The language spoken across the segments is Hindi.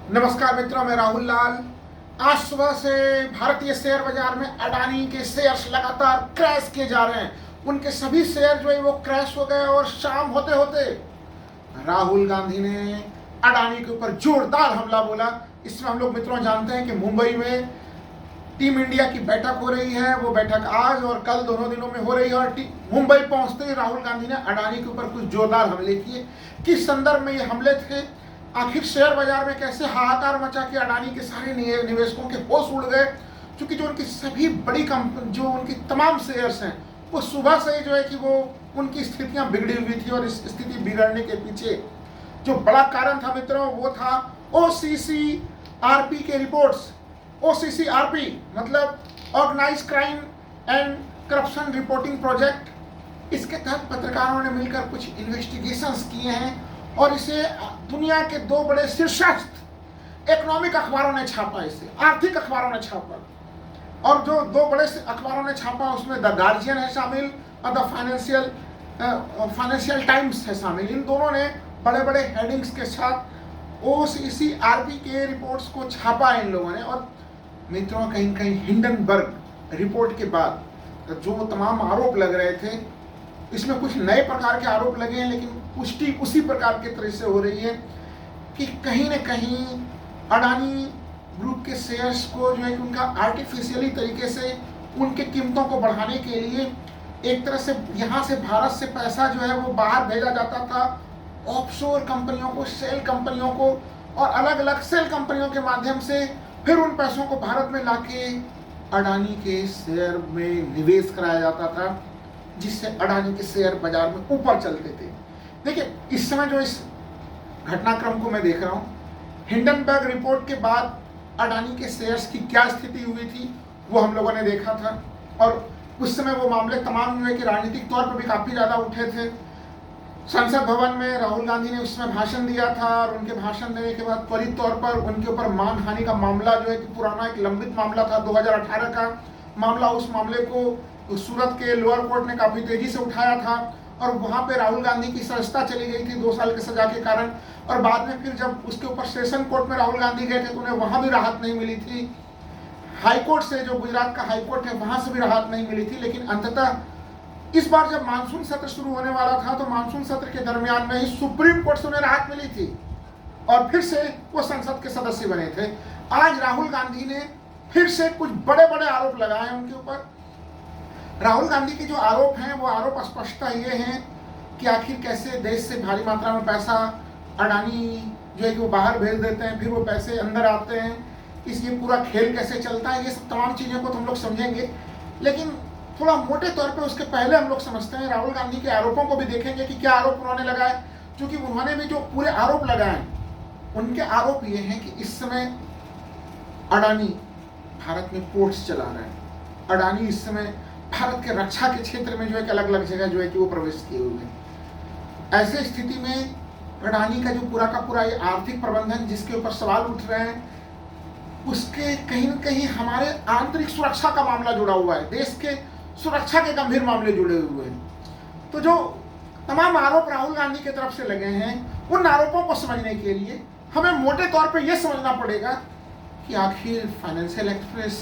नमस्कार मित्रों, मैं राहुल लाल। आज सुबह से भारतीय शेयर बाजार में अडानी के शेयर्स लगातार क्रैश किए जा रहे हैं। उनके सभी शेयर जो है वो क्रैश हो गए और शाम होते होते राहुल गांधी ने अडानी के ऊपर जोरदार हमला बोला। इसमें हम लोग मित्रों जानते हैं कि मुंबई में टीम इंडिया की बैठक हो रही है। वो बैठक आज और कल दोनों दिनों में हो रही है और मुंबई पहुंचते ही राहुल गांधी ने अडानी के ऊपर कुछ जोरदार हमले किए। किस संदर्भ में ये हमले थे, आखिर शेयर बाजार में कैसे हाहाकार मचा कि अडानी के सारे निवेशकों के होश उड़ गए, क्योंकि जो उनकी सभी बड़ी कंपनी, जो उनकी तमाम शेयर्स हैं, वो सुबह से ही जो है कि वो उनकी स्थितियां बिगड़ी हुई थी। और इस स्थिति बिगड़ने के पीछे जो बड़ा कारण था मित्रों, वो था OCCRP के रिपोर्ट्स। OCCRP मतलब organise crime and corruption reporting project. इसके तहत पत्रकारों ने मिलकर कुछ इन्वेस्टिगेशंस किए हैं और इसे दुनिया के दो बड़े शीर्षस्थ इकोनॉमिक अखबारों ने छापा, इसे आर्थिक अखबारों ने छापा। और जो दो बड़े अखबारों ने छापा उसमें द गार्जियन है शामिल और द फाइनेंशियल टाइम्स है शामिल। इन दोनों ने बड़े बड़े हेडिंग्स के साथ OCCRP के रिपोर्ट्स को छापा इन लोगों ने। और मित्रों, कहीं कहीं हिंडनबर्ग रिपोर्ट के बाद जो तमाम आरोप लग रहे थे, इसमें कुछ नए प्रकार के आरोप लगे हैं, लेकिन पुष्टि उसी प्रकार के तरह से हो रही है कि कहीं न कहीं अडानी ग्रुप के शेयर्स को जो है कि उनका आर्टिफिशियली तरीके से उनके कीमतों को बढ़ाने के लिए एक तरह से यहाँ से भारत से पैसा जो है वो बाहर भेजा जाता था ऑफशोर कंपनियों को, सेल कंपनियों को, और अलग अलग सेल कंपनियों के माध्यम से फिर उन पैसों को भारत में लाके अडानी के शेयर में निवेश कराया जाता था, जिससे अडानी के शेयर बाजार में ऊपर चलते थे। देखिए, इस समय जो इस घटनाक्रम को मैं देख रहा हूँ, हिंडनबर्ग रिपोर्ट के बाद अडानी के शेयर्स की क्या स्थिति हुई थी वो हम लोगों ने देखा था। और उस समय वो मामले तमाम हुए कि राजनीतिक तौर पर भी काफ़ी ज़्यादा उठे थे। संसद भवन में राहुल गांधी ने उसमें भाषण दिया था और उनके भाषण देने के बाद त्वरित तौर पर उनके ऊपर मानहानि का मामला जो है कि पुराना एक लंबित मामला था 2018 का मामला, उस मामले को सूरत के लोअर कोर्ट ने काफ़ी तेजी से उठाया था और वहाँ पे राहुल गांधी की सजा चली गई थी 2 साल की सजा के कारण। और बाद में फिर जब उसके ऊपर सेशन कोर्ट में राहुल गांधी गए थे तो उन्हें वहाँ भी राहत नहीं मिली थी। हाई कोर्ट से, जो गुजरात का हाई कोर्ट है, वहाँ से भी राहत नहीं मिली थी। लेकिन अंततः इस बार जब मानसून सत्र शुरू होने वाला था तो मानसून सत्र के दरमियान में ही सुप्रीम कोर्ट से उन्हें राहत मिली थी और फिर से वो संसद के सदस्य बने थे। आज राहुल गांधी ने फिर से कुछ बड़े बड़े आरोप लगाए हैं उनके ऊपर। राहुल गांधी के जो आरोप हैं वो आरोप स्पष्टता ये हैं कि आखिर कैसे देश से भारी मात्रा में पैसा अडानी जो है कि वो बाहर भेज देते हैं, फिर वो पैसे अंदर आते हैं, इसलिए पूरा खेल कैसे चलता है, ये सब तमाम चीज़ों को तो हम लोग समझेंगे। लेकिन थोड़ा मोटे तौर पे उसके पहले हम लोग समझते हैं, राहुल गांधी के आरोपों को भी देखेंगे कि क्या आरोप उन्होंने लगाए। क्योंकि उन्होंने भी जो पूरे आरोप लगाए, उनके आरोप ये हैं कि इस समय अडानी भारत में पोर्ट्स चला रहा है। अडानी इस समय भारत के रक्षा के क्षेत्र में जो है कि अलग अलग जगह जो है कि वो प्रवेश किए हुए हैं। ऐसे स्थिति में अडानी का जो पूरा का पूरा ये आर्थिक प्रबंधन जिसके ऊपर सवाल उठ रहे हैं, उसके कहीं न कहीं हमारे आंतरिक सुरक्षा का मामला जुड़ा हुआ है, देश के सुरक्षा के गंभीर मामले जुड़े हुए हैं। तो जो तमाम आरोप राहुल गांधी की तरफ से लगे हैं, उन आरोपों को समझने के लिए हमें मोटे तौर पे यह समझना पड़ेगा कि आखिर फाइनेंशियल एक्सप्रेस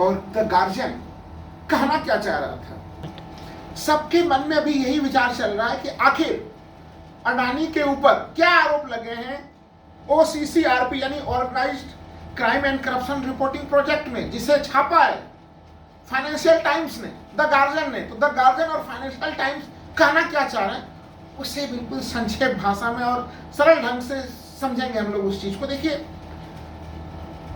और द गार्जियन कहना क्या चाह रहा था। सबके मन में अभी यही विचार चल रहा है कि आखिर अडानी के ऊपर क्या आरोप लगे हैं OCCRP यानी organised crime and corruption reporting project में, जिसे छापा है फाइनेंशियल टाइम्स ने, द गार्जियन ने। तो द गार्जियन और फाइनेंशियल टाइम्स कहना क्या चाह रहे हैं उसे बिल्कुल संक्षेप भाषा में और सरल ढंग से समझेंगे हम लोग उस चीज को। देखिए,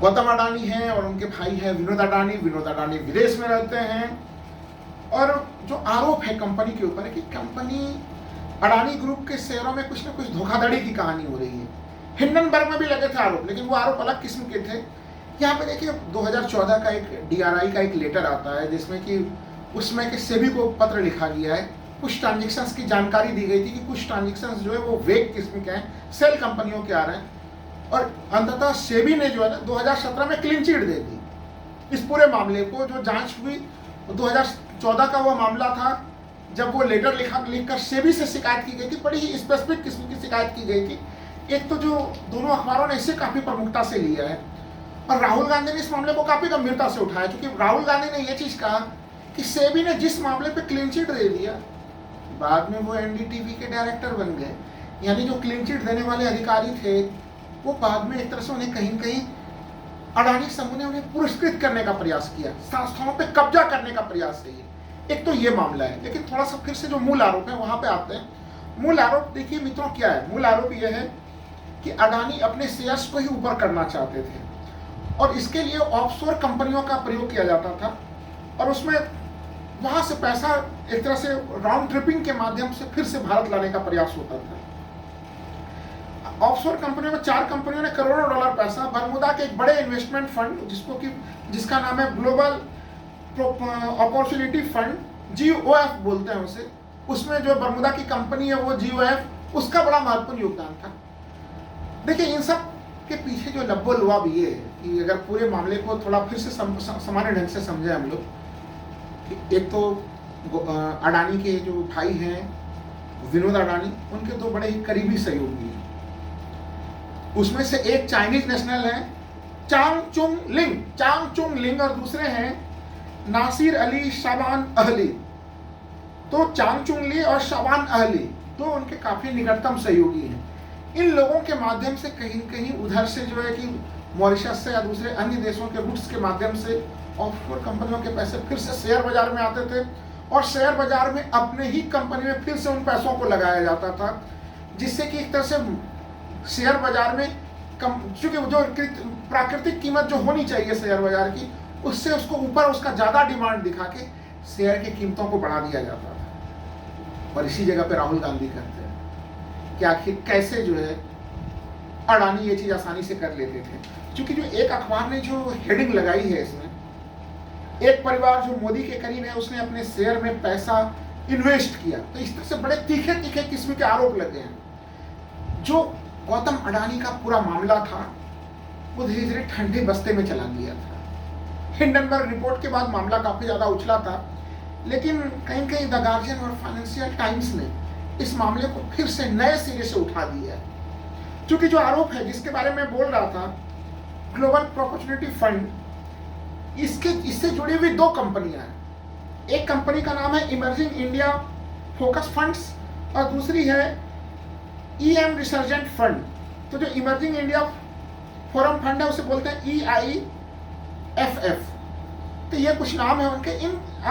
गौतम अडानी हैं और उनके भाई हैं विनोद अडानी। विनोद अडानी विदेश में रहते हैं और जो आरोप है कंपनी के ऊपर है कि कंपनी अडानी ग्रुप के शेयरों में कुछ न कुछ धोखाधड़ी की कहानी हो रही है। हिंडनबर्ग में भी लगे थे आरोप, लेकिन वो आरोप अलग किस्म के थे। यहाँ पे देखिए, 2014 का एक DRI का एक लेटर आता है जिसमें कि उसमें कि सेबी को पत्र लिखा गया है। कुछ ट्रांजेक्शन्स की जानकारी दी गई थी कि कुछ ट्रांजेक्शन्स जो है वो वेग किस्म के हैं, सेल कंपनियों के आ रहे हैं। और अंततः सेबी ने जो है ना 2017 में क्लीन चिट दे दी इस पूरे मामले को। जो जांच हुई 2014 का वो मामला था जब वो लेटर लिखकर सेबी से शिकायत की गई थी। बड़ी ही स्पेसिफिक किस्म की शिकायत की गई थी एक तो जो दोनों अखबारों ने इसे काफी प्रमुखता से लिया है और राहुल गांधी ने इस मामले को काफी गंभीरता से उठाया, क्योंकि राहुल गांधी ने यह चीज कहा कि सेबी ने जिस मामले पे क्लीन चिट दे दिया, बाद में वो एनडीटीवी के डायरेक्टर बन गए, यानी जो क्लीन चिट देने वाले अधिकारी थे वो बाद में एक तरह से उन्हें कहीं न कहीं अडानी समूह ने उन्हें पुरस्कृत करने का प्रयास किया, संस्थाओं पे कब्जा करने का प्रयास किया। एक तो ये मामला है, लेकिन थोड़ा सा फिर से जो मूल आरोप है वहां पे आते हैं। मूल आरोप देखिए मित्रों क्या है, मूल आरोप यह है कि अडानी अपने शेयर्स को ही ऊपर करना चाहते थे और इसके लिए ऑफशोर कंपनियों का प्रयोग किया जाता था और उसमें वहां से पैसा एक तरह से राउंड ट्रिपिंग के माध्यम से फिर से भारत लाने का प्रयास होता था। ऑफशोर कंपनियों में 4 कंपनियों ने करोड़ों डॉलर पैसा बरमुदा के एक बड़े इन्वेस्टमेंट फंड जिसका नाम है ग्लोबल अपॉर्चुनिटी फंड, GOF बोलते हैं उसे, उसमें जो बरमुदा की कंपनी है वो GOF, उसका बड़ा महत्वपूर्ण योगदान था। देखिए इन सब के पीछे जो लब्बो लुआब ये है कि अगर पूरे मामले को थोड़ा फिर से सामान्य ढंग से समझे हम लोग, एक तो अडानी के जो भाई हैं विनोद अडानी, उनके 2 बड़े ही करीबी सहयोगी हैं। उसमें से एक चाइनीज नेशनल है चांग चुंग लिंग और दूसरे हैं नासिर अली शाबान अहली। तो चांग चुंग ली और शाबान अहली 2 उनके काफी निकटतम सहयोगी हैं। इन लोगों के माध्यम से कहीं कहीं उधर से जो है कि मॉरिशस से या दूसरे अन्य देशों के रूट्स के माध्यम से ऑफशोर कंपनियों के पैसे फिर से शेयर बाजार में आते थे और शेयर बाजार में अपने ही कंपनी में फिर से उन पैसों को लगाया जाता था, जिससे कि एक तरह से शेयर बाजार में चूंकि जो प्राकृतिक कीमत जो होनी चाहिए शेयर बाजार की, उससे उसको ऊपर उसका ज्यादा डिमांड दिखा के शेयर की कीमतों को बढ़ा दिया जाता था। और इसी जगह पे राहुल गांधी करते हैं कि आखिर कैसे जो है अडानी ये चीज आसानी से कर लेते थे। क्योंकि जो एक अखबार ने जो हेडिंग लगाई है इसमें, एक परिवार जो मोदी के करीब है उसने अपने शेयर में पैसा इन्वेस्ट किया, तो इस तरह से बड़े तीखे तीखे किस्म के आरोप लगे हैं। जो गौतम अडानी का पूरा मामला था वो धीरे धीरे ठंडे बस्ते में चला गया था। हिंडनबर्ग रिपोर्ट के बाद मामला काफी ज्यादा उछला था, लेकिन कहीं कहीं द गार्जियन और फाइनेंशियल टाइम्स ने इस मामले को फिर से नए सिरे से उठा दिया है। क्योंकि जो आरोप है जिसके बारे में बोल रहा था, ग्लोबल अपॉर्चुनिटी फंड, इससे जुड़ी हुई 2 कंपनियां हैं। एक कंपनी का नाम है इमर्जिंग इंडिया फोकस फंड्स और दूसरी है EM रिसर्जेंट फंड। तो जो इमर्जिंग इंडिया फोरम फंड है उसे बोलते हैं EIFF। तो ये कुछ नाम है उनके।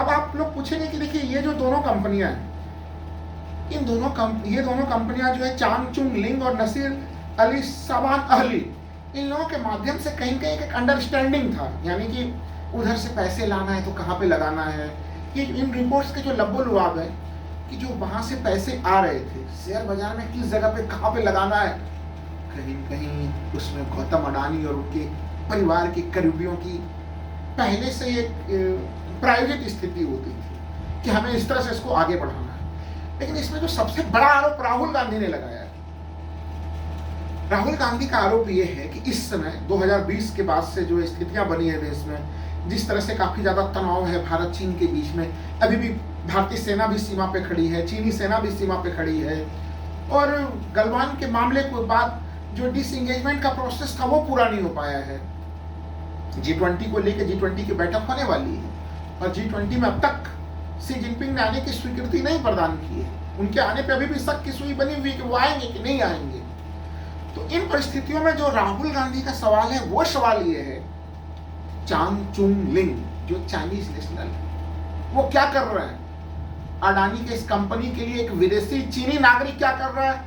अब आप लोग पूछेंगे कि देखिए ये जो दोनों कंपनियां हैं, ये दोनों कंपनियां जो है चांग चुंग लिंग और नसीर अली शाबान अहली, इन लोगों के माध्यम से कहीं कहीं एक अंडरस्टैंडिंग था, यानी कि उधर से पैसे लाना है तो कहाँ पे लगाना है। ये इन रिपोर्ट्स के जो लब्बो लुआब है कि जो वहां से पैसे आ रहे थे शेयर बाजार में किस जगह पे कहाँ पे लगाना है, कहीं कहीं उसमें गौतम अडानी और उनके परिवार के करीबियों की पहले से एक प्रायोजित स्थिति होती थी कि हमें इस तरह से इसको आगे बढ़ाना है। लेकिन इसमें जो सबसे बड़ा आरोप राहुल गांधी ने लगाया है, राहुल गांधी का आरोप यह है कि इस समय 2020 के बाद से जो स्थितियां बनी है देश में, जिस तरह से काफी ज्यादा तनाव है भारत चीन के बीच में, अभी भी भारतीय सेना भी सीमा पे खड़ी है, चीनी सेना भी सीमा पे खड़ी है और गलवान के मामले के बाद जो डिसएंगेजमेंट का प्रोसेस था वो पूरा नहीं हो पाया है। G20 को लेकर G20 की बैठक होने वाली है और G20 में अब तक शी जिनपिंग ने आने की स्वीकृति नहीं प्रदान की है। उनके आने पे अभी भी शक की सुई बनी हुई कि वो आएंगे कि नहीं आएंगे। तो इन परिस्थितियों में जो राहुल गांधी का सवाल है वो सवाल ये है, चांग चुंग लिंग जो चाइनीज नेशनल है वो क्या कर रहा है, अडानी के इस कंपनी के लिए एक विदेशी चीनी नागरिक क्या कर रहा है,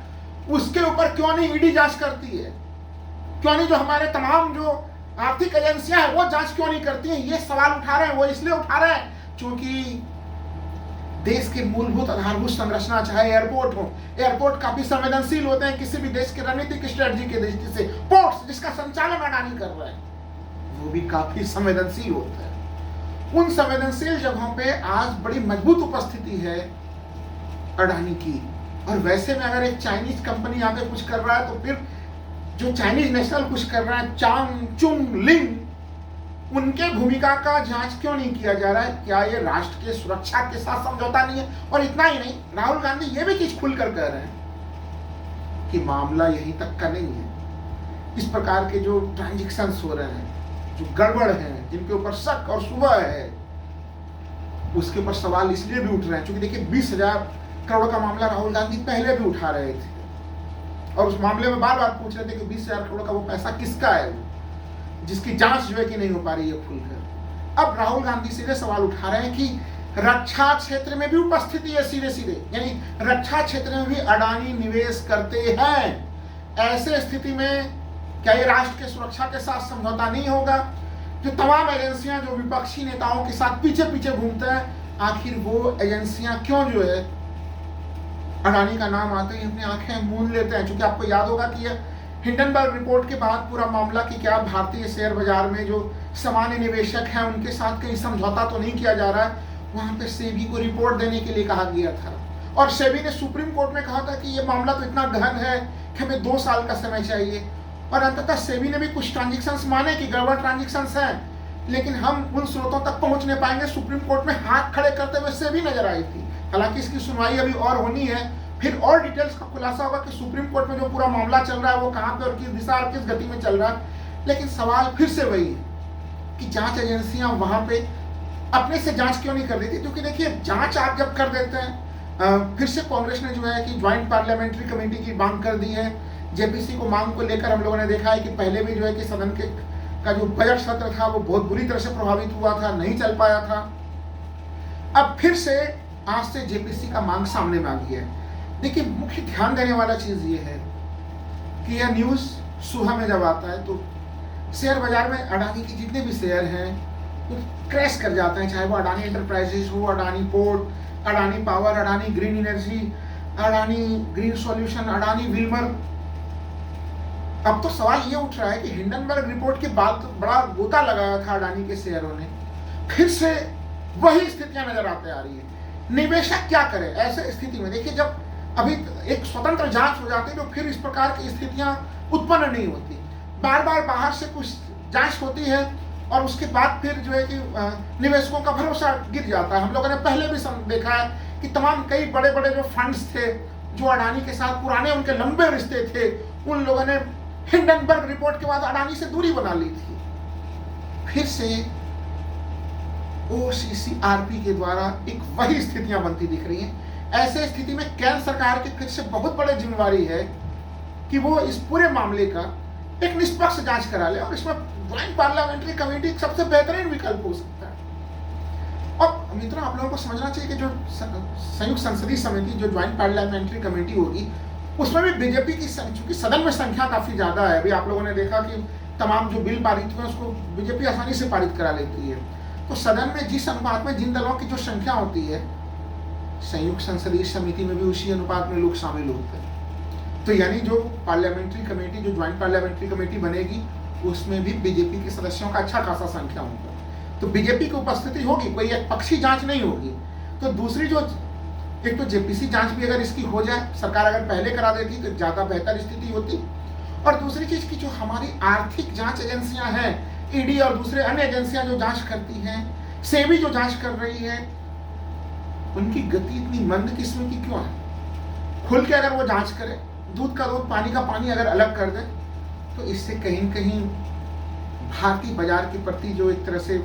उसके ऊपर क्यों नहीं ईडी जांच करती है, क्यों नहीं जो हमारे तमाम जो आर्थिक एजेंसियां हैं वो जांच क्यों नहीं करती हैं। ये सवाल उठा रहे हैं, वो इसलिए उठा रहे हैं क्योंकि देश के मूलभूत आधारभूत संरचना, चाहे एयरपोर्ट हो, एयरपोर्ट काफी संवेदनशील होते हैं किसी भी देश की रणनीतिक स्ट्रेटजी के दृष्टि से। पोर्ट्स जिसका संचालन अडानी कर रहा है वो भी काफी संवेदनशील होता है। उन संवेदनशील जगहों पे आज बड़ी मजबूत उपस्थिति है अडानी की। और वैसे में अगर एक चाइनीज कंपनी यहाँ पे कुछ कर रहा है तो फिर जो चाइनीज नेशनल कुछ कर रहा है, चांग चुंग लिंग, उनके भूमिका का जांच क्यों नहीं किया जा रहा है? क्या ये राष्ट्र के सुरक्षा के साथ समझौता नहीं है? और इतना ही नहीं, राहुल गांधी ये भी चीज खुलकर कह रहे हैं कि मामला यहीं तक का नहीं है। इस प्रकार के जो ट्रांजैक्शंस हो रहे हैं, जो गड़बड़ हैं, जिनके ऊपर शक और शुबह है, उसके ऊपर सवाल इसलिए भी उठ रहे हैं क्योंकि देखिए 20,000 करोड़ का मामला राहुल गांधी पहले भी उठा रहे थे और उस मामले में बार बार पूछ रहे थे कि 20,000 करोड़ का वो पैसा किसका है, जिसकी जांच जो है कि नहीं हो पा रही है खुलकर। अब राहुल गांधी सीधे सवाल उठा रहे हैं कि रक्षा क्षेत्र में भी उपस्थिति है सीधे सीधे, यानी रक्षा क्षेत्र में भी अडानी निवेश करते हैं। ऐसे स्थिति में क्या ये राष्ट्र के सुरक्षा के साथ समझौता नहीं होगा? जो तमाम एजेंसियां जो विपक्षी नेताओं के साथ पीछे पीछे घूमते हैं, आखिर वो एजेंसियां क्यों जो है अडानी का नाम आते ही अपनी आंखें मूंद लेते हैं? क्योंकि आपको याद होगा कि हिंडनबर्ग रिपोर्ट के बाद पूरा मामला कि क्या भारतीय शेयर बाजार में जो सामान्य निवेशक हैं उनके साथ कहीं समझौता तो नहीं किया जा रहा है, वहां पे सेबी को रिपोर्ट देने के लिए कहा गया था और सेबी ने सुप्रीम कोर्ट में कहा था कि ये मामला तो इतना गहन है कि हमें 2 साल का समय चाहिए। और अंततः सेबी ने भी कुछ ट्रांजैक्शंस माने कि गड़बड़ ट्रांजैक्शंस हैं, लेकिन हम उन स्रोतों तक पहुंच नहीं पाएंगे। सुप्रीम कोर्ट में हाथ खड़े करते हुए सेबी नजर आई थी। हालांकि इसकी सुनवाई अभी और होनी है, फिर और डिटेल्स का खुलासा होगा कि सुप्रीम कोर्ट में जो पूरा मामला चल रहा है वो कहां पे और किस दिशा और किस गति में चल रहा है। लेकिन सवाल फिर से वही है कि जांच एजेंसियां वहां पे अपने से जांच क्यों नहीं कर देती? क्योंकि देखिए जांच आप जब कर देते हैं, फिर से कांग्रेस ने जो है कि ज्वाइंट पार्लियामेंट्री कमेटी की मांग कर दी है। जेपीसी को मांग को लेकर हम लोगों ने देखा है कि पहले भी जो है कि सदन के का जो बजट सत्र था वो बहुत बुरी तरह से प्रभावित हुआ था, नहीं चल पाया था। अब फिर से आज से जेपीसी का मांग सामने में आ गया है। देखिए मुख्य ध्यान देने वाला चीज ये है कि यह न्यूज सुबह में जब आता है तो शेयर बाजार में अडानी के जितने भी शेयर हैं वो क्रैश कर जाते हैं, चाहे वो अडानी एंटरप्राइजेज हो, Adani port, Adani power, Adani green energy, Adani green solution, Adani Wilmer. अब तो सवाल ये उठ रहा है कि हिंडनबर्ग रिपोर्ट के बाद बड़ा गोता लगाया था अडानी के शेयरों ने, फिर से वही स्थितियां नजर आते आ रही है। निवेशक क्या करे ऐसे स्थिति में? देखिए जब अभी एक स्वतंत्र जांच हो जाती है तो फिर इस प्रकार की स्थितियां उत्पन्न नहीं होती। बार बार बाहर से कुछ जांच होती है और उसके बाद फिर जो है कि निवेशकों का भरोसा गिर जाता है। हम लोगों ने पहले भी देखा है कि तमाम कई बड़े बड़े जो फंड्स थे जो अडानी के साथ पुराने उनके लंबे रिश्ते थे, उन लोगों ने हिंडनबर्ग रिपोर्ट के बाद अडानी से दूरी बना ली थी। फिर से OCCRP के द्वारा एक वही स्थितियां बनती दिख रही हैं। ऐसे स्थिति में केंद्र सरकार की फिर से बहुत बड़ी जिम्मेवारी है कि वो इस पूरे मामले का एक निष्पक्ष जांच करा ले और इसमें ज्वाइंट पार्लियामेंट्री कमेटी सबसे बेहतरीन विकल्प हो सकता है। और मित्रों आप लोगों को समझना चाहिए कि जो संयुक्त संसदीय समिति जो ज्वाइंट पार्लियामेंट्री कमेटी होगी उसमें भी बीजेपी की, चूंकि सदन में संख्या काफी ज्यादा है, अभी आप लोगों ने देखा कि तमाम जो बिल पारित हुए उसको बीजेपी आसानी से पारित करा लेती है। तो सदन में जिस अनुपात में जिन दलों की जो संख्या होती है, संयुक्त संसदीय समिति में भी उसी अनुपात में लोग शामिल होते हैं। तो यानी जो पार्लियामेंट्री कमेटी, जो ज्वाइंट पार्लियामेंट्री कमेटी बनेगी उसमें भी बीजेपी के सदस्यों का अच्छा खासा संख्या होगा। तो बीजेपी की उपस्थिति होगी, कोई एक पक्षी जांच नहीं होगी। तो दूसरी जो एक तो जेपीसी जांच भी अगर इसकी हो जाए, सरकार अगर पहले करा देती तो ज्यादा बेहतर स्थिति होती। और दूसरी चीज की जो हमारी आर्थिक जांच एजेंसियां हैं, ईडी और दूसरे अन्य एजेंसियां जो जांच करती हैं, सेबी जो जांच कर रही है, उनकी गति इतनी मंद किस्म की क्यों है? खुल के अगर वो जांच करे, दूध का दूध पानी का पानी अगर अलग कर दे, तो इससे कहीं न कहीं भारतीय बाजार के प्रति जो एक तरह से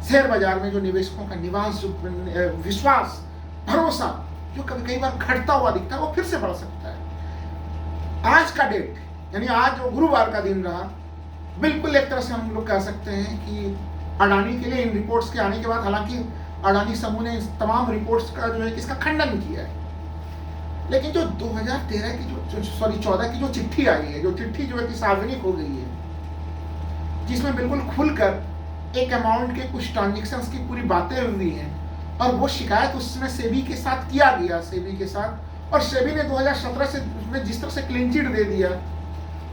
शेयर बाजार में जो निवेशकों का निवास, विश्वास, भरोसा जो कभी कई बार घटता हुआ दिखता है, वो फिर से बढ़ सकता है। आज का डेट यानी आज जो गुरुवार का दिन रहा, बिल्कुल एक तरह से हम लोग कह सकते हैं कि अडानी के लिए इन रिपोर्ट्स के आने के बाद, हालांकि अडानी समूह ने इस तमाम रिपोर्ट्स का जो है इसका खंडन किया है, लेकिन जो 2013 की जो 14 की जो चिट्ठी आई है, जो चिट्ठी जो है कि सार्वजनिक हो गई है, जिसमें बिल्कुल खुलकर एक अमाउंट के कुछ ट्रांजेक्शन्स की पूरी बातें हुई हैं और वो शिकायत उसमें सेबी के साथ किया गया, सेबी के साथ, और सेबी ने 2017 से उसमें जिस तरह से क्लीन चिट दे दिया,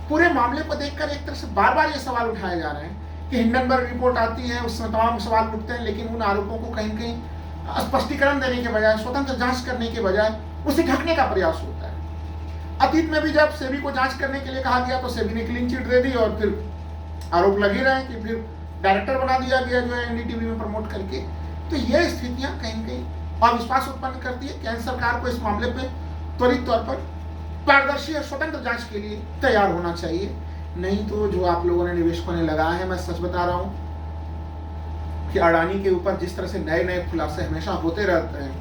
पूरे मामले को देखकर एक तरह से बार बार ये सवाल उठाए जा रहे हैं कि हिंडनबर्ग रिपोर्ट आती है, उसमें तमाम सवाल उठते हैं, लेकिन उन आरोपों को कहीं कहीं स्पष्टीकरण देने के बजाय, स्वतंत्र जांच करने के बजाय उसे ढकने का प्रयास होता है। अतीत में भी जब सेबी को जांच करने के लिए कहा गया तो सेबी ने क्लीन चिट दे दी और फिर आरोप लगे रहे कि फिर डायरेक्टर बना दिया गया जो है एनडीटीवी में प्रमोट करके। तो ये स्थितियां कहीं कहीं अविश्वास उत्पन्न करती है। केंद्र सरकार को इस मामले पे त्वरित तौर पर पारदर्शी और स्वतंत्र जांच के लिए तैयार होना चाहिए। नहीं तो जो आप लोगों ने, निवेशकों ने लगाया है, मैं सच बता रहा हूं कि अडानी के ऊपर जिस तरह से नए नए खुलासे हमेशा होते रहते हैं,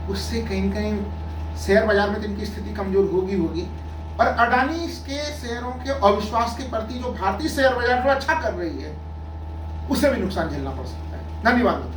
उससे कहीं न कहीं शेयर बाजार में तो इनकी स्थिति कमजोर होगी। और अडानी के शेयरों के अविश्वास के प्रति जो भारतीय शेयर बाजार जो अच्छा कर रही है, उसे भी नुकसान झेलना पड़ सकता है। धन्यवाद।